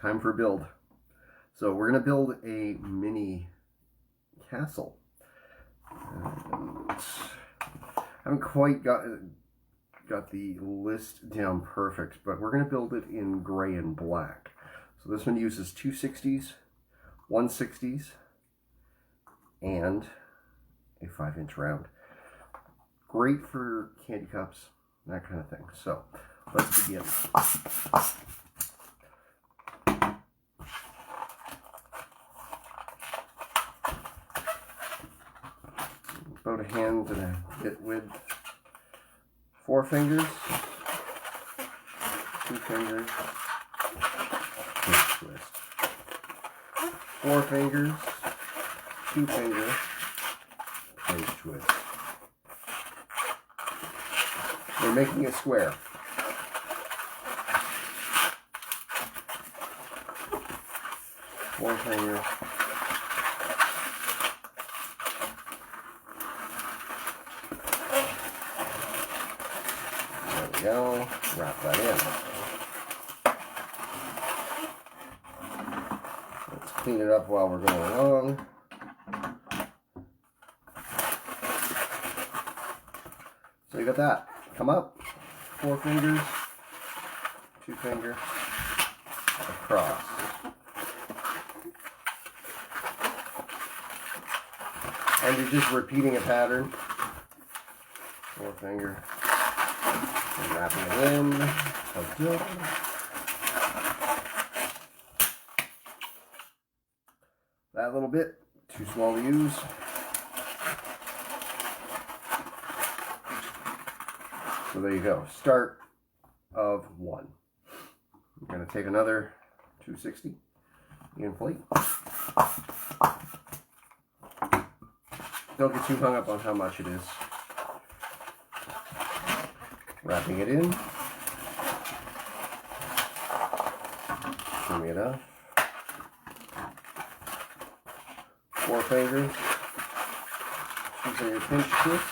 time for a build. So we're going to build a mini castle. And I haven't quite got the list down perfect, but we're going to build it in gray and black. So this one uses 260s, 160s, and a 5-inch round. Great for candy cups, that kind of thing. So let's begin. About a hand and a bit width. 4 fingers, 2 fingers, pinch twist. 4 fingers, 2 fingers, pinch twist. We're making a square. Four fingers. There we go. Wrap that in. Let's clean it up while we're going along. So you got that. Come up. 4 fingers. 2 fingers. Across. And you're just repeating a pattern. 4 finger. And wrapping it in. That little bit, too small to use. So there you go. Start of 1. I'm going to take another 260. Inflate. Don't get too hung up on how much it is. Wrapping it in. Trimming it up. 4 fingers. Using your pinch twist.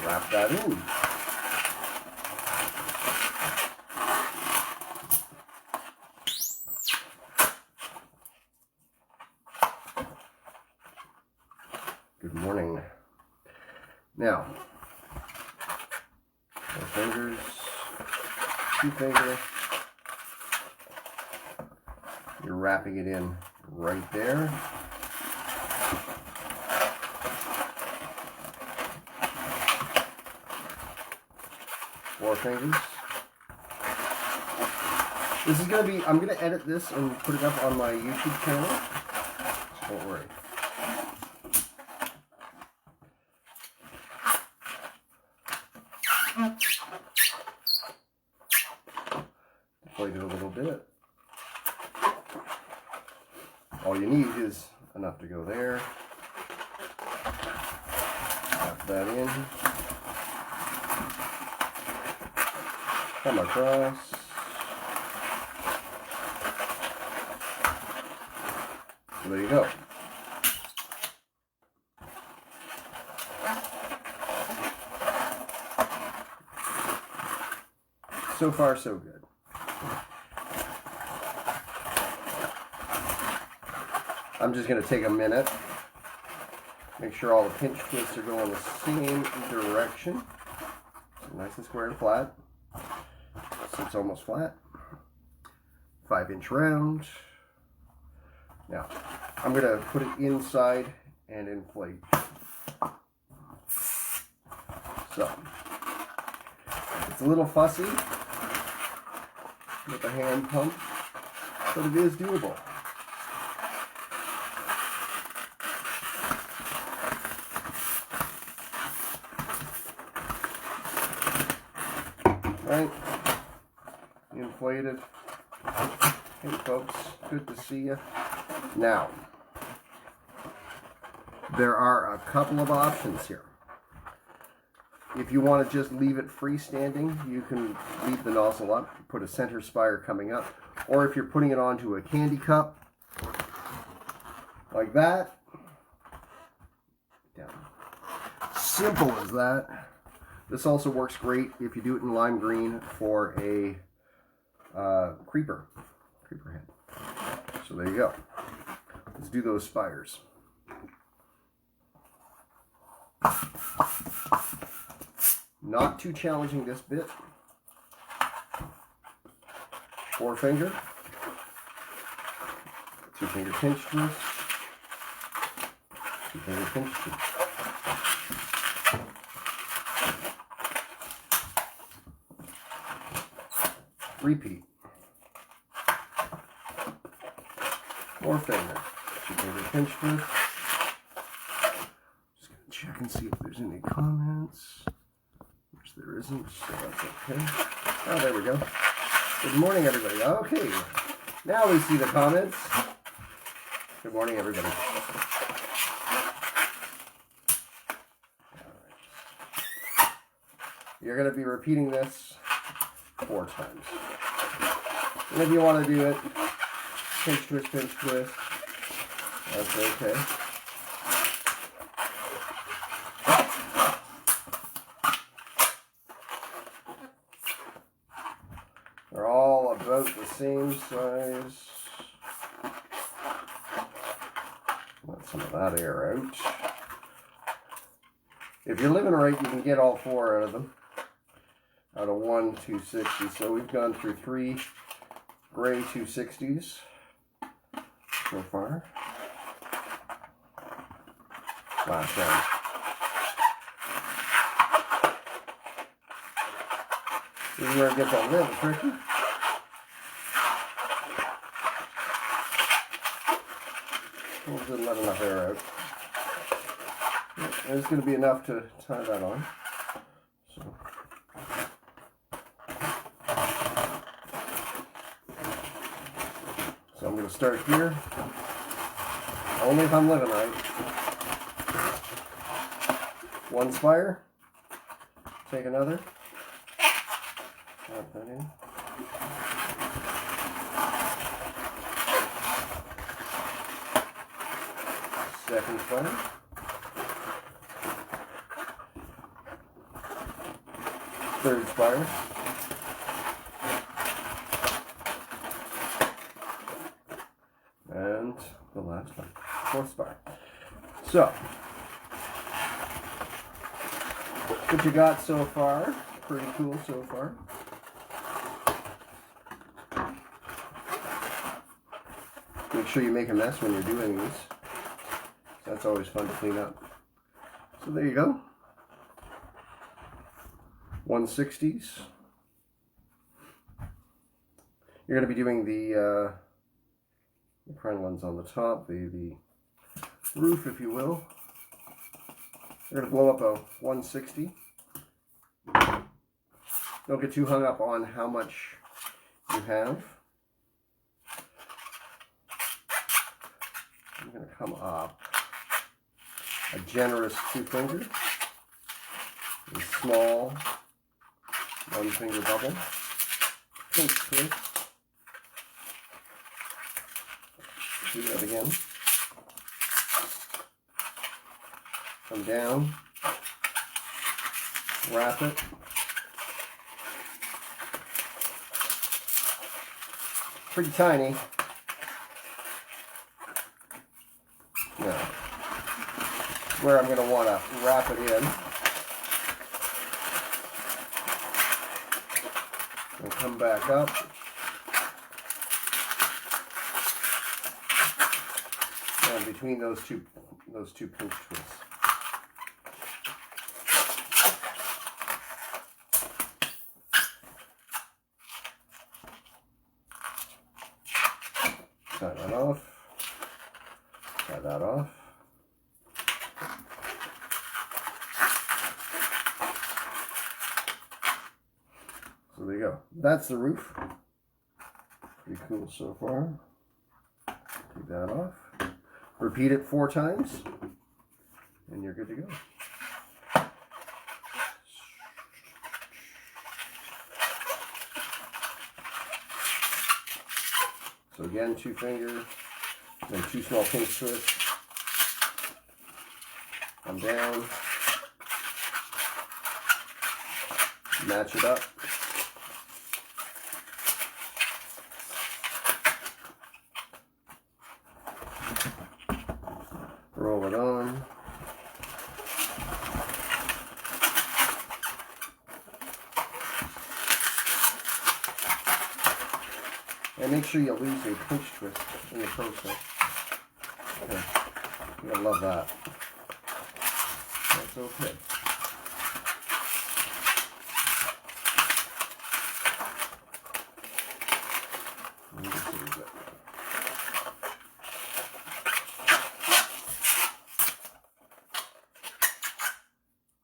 Wrap that in. Good morning. Now, 4 fingers, 2 fingers. You're wrapping it in right there. Four fingers. This is going to be, I'm going to edit this and put it up on my YouTube channel. Don't worry. Deflate it a little bit. All you need is enough to go there. Wrap that in. Come across. So there you go. So far, so good. I'm just going to take a minute, make sure all the pinch twists are going the same direction. So nice and square and flat. So it's almost flat. 5-inch round. Now, I'm going to put it inside and inflate. So, it's a little fussy with the hand pump, but it is doable. Right? Inflated. Hey folks, good to see you. Now, there are a couple of options here. If you want to just leave it freestanding, you can leave the nozzle up, put a center spire coming up, or if you're putting it onto a candy cup, like that, down. Simple as that. This also works great if you do it in lime green for a creeper head. So there you go. Let's do those spires. Not too challenging this bit. 4-finger, 2-finger pinch twist, 2-finger pinch twist. Repeat. 4-finger, 2-finger pinch twist. Just gonna check and see if there's any comments. Which there isn't, so that's okay. Oh, there we go. Good morning, everybody. Okay, now we see the comments. Good morning, everybody. You're going to be repeating this 4 times. And if you want to do it, pinch twist, that's okay. They're all about the same size. Let some of that air out. If you're living right, you can get all 4 out of them. Out of 1 260. So we've gone through 3 gray 260s so far. Last round. This is where it gets a little tricky. We'll just let enough air out. There's going to be enough to tie that on. So I'm going to start here. Only if I'm living right. 1 spire. Take another. Drop that in. Second spire. Third spire. And the last one. 4th spire. So, what you got so far? Pretty cool so far. Make sure you make a mess when you're doing these. That's always fun to clean up. So there you go. 160s. You're going to be doing the pronglins on the top, the roof, if you will. You're going to blow up a 160. Don't get too hung up on how much you have. I'm going to come up a generous 2-finger, a small 1-finger bubble, pinch twist, do that again, come down, wrap it, pretty tiny. Now, where I'm going to want to wrap it in. And come back up. And between those two pinch twists. Tie that off. Tie that off. So there you go. That's the roof. Pretty cool so far. Take that off. Repeat it 4 times. And you're good to go. So again, 2-finger, then 2 small pinch twists. Come down. match it up. Roll it on. And make sure you lose a pinch twist in the process. Okay. You're gonna love that. That's okay.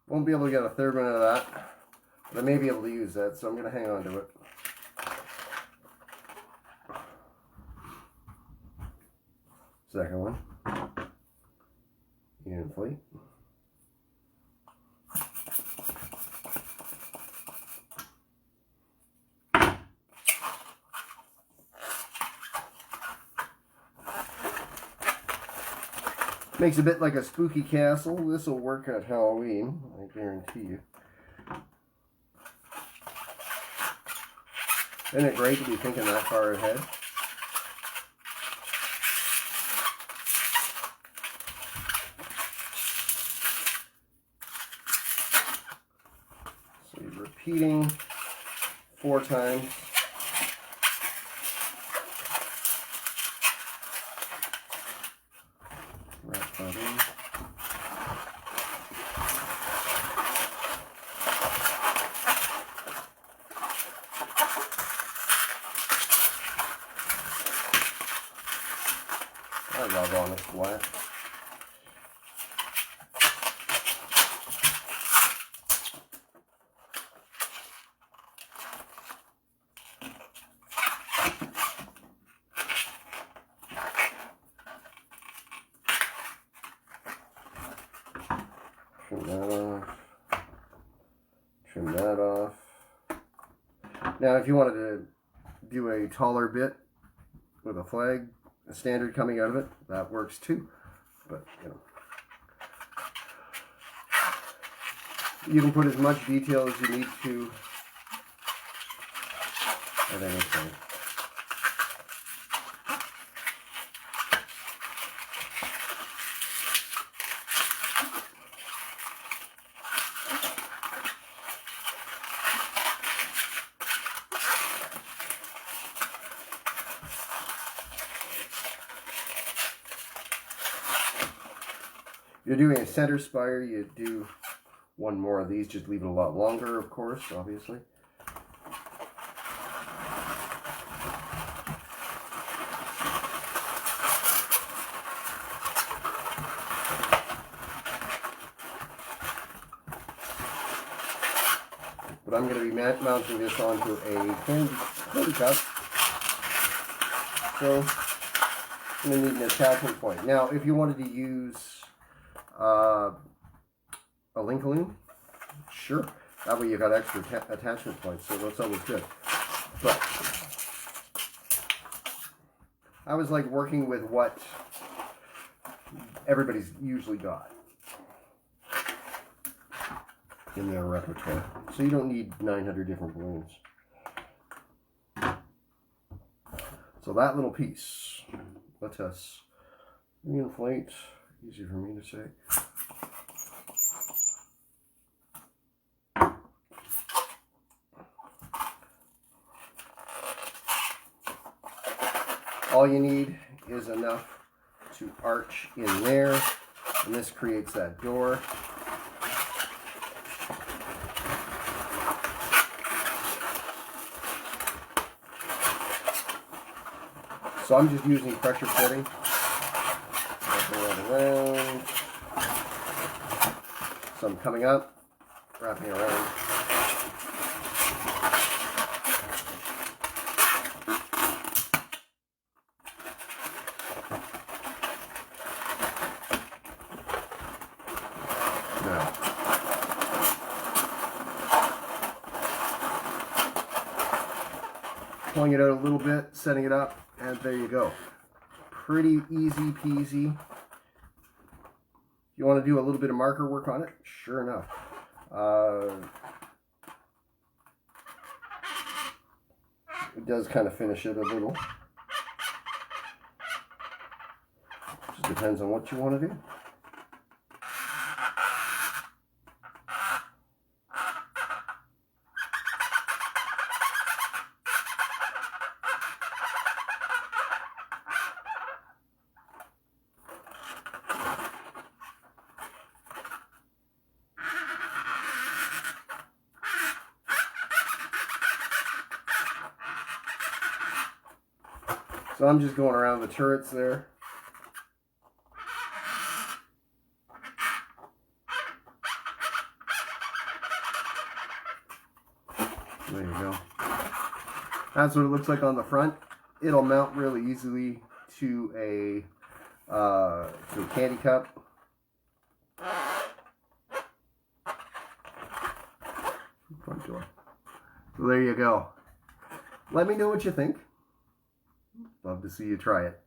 Won't be able to get a third one of that, but I may be able to use that, so I'm going to hang on to it. Second one. Inflate. Makes a bit like a spooky castle. This will work at Halloween, I guarantee you. Isn't it great to be thinking that far ahead? So you're repeating 4 times. Wrap that in. I love honest black. Trim that off. Trim that off. Now, if you wanted to do a taller bit with a flag, a standard coming out of it, that works too. But, you know, you can put as much detail as you need to at any point. If you're doing a center spire, you do one more of these, just leave it a lot longer, of course, obviously. But I'm going to be mounting this onto a candy cup. So I'm going to need an attachment point. Now, if you wanted to use a Lincoln, sure. That way you got extra attachment points, so that's always good. But I was like working with what everybody's usually got in their repertoire. So you don't need 900 different balloons. So that little piece, let us reinflate. Easy for me to say. All you need is enough to arch in there, and this creates that door. So I'm just using pressure fitting. Wrapping that around. So I'm coming up, wrapping around. Now, pulling it out a little bit, setting it up, and there you go. Pretty easy peasy. You want to do a little bit of marker work on it? Sure enough. it does kind of finish it a little. Just depends on what you want to do. So I'm just going around the turrets there. There you go. That's what it looks like on the front. It'll mount really easily to a candy cup. Front door. So there you go. Let me know what you think. Love to see you try it.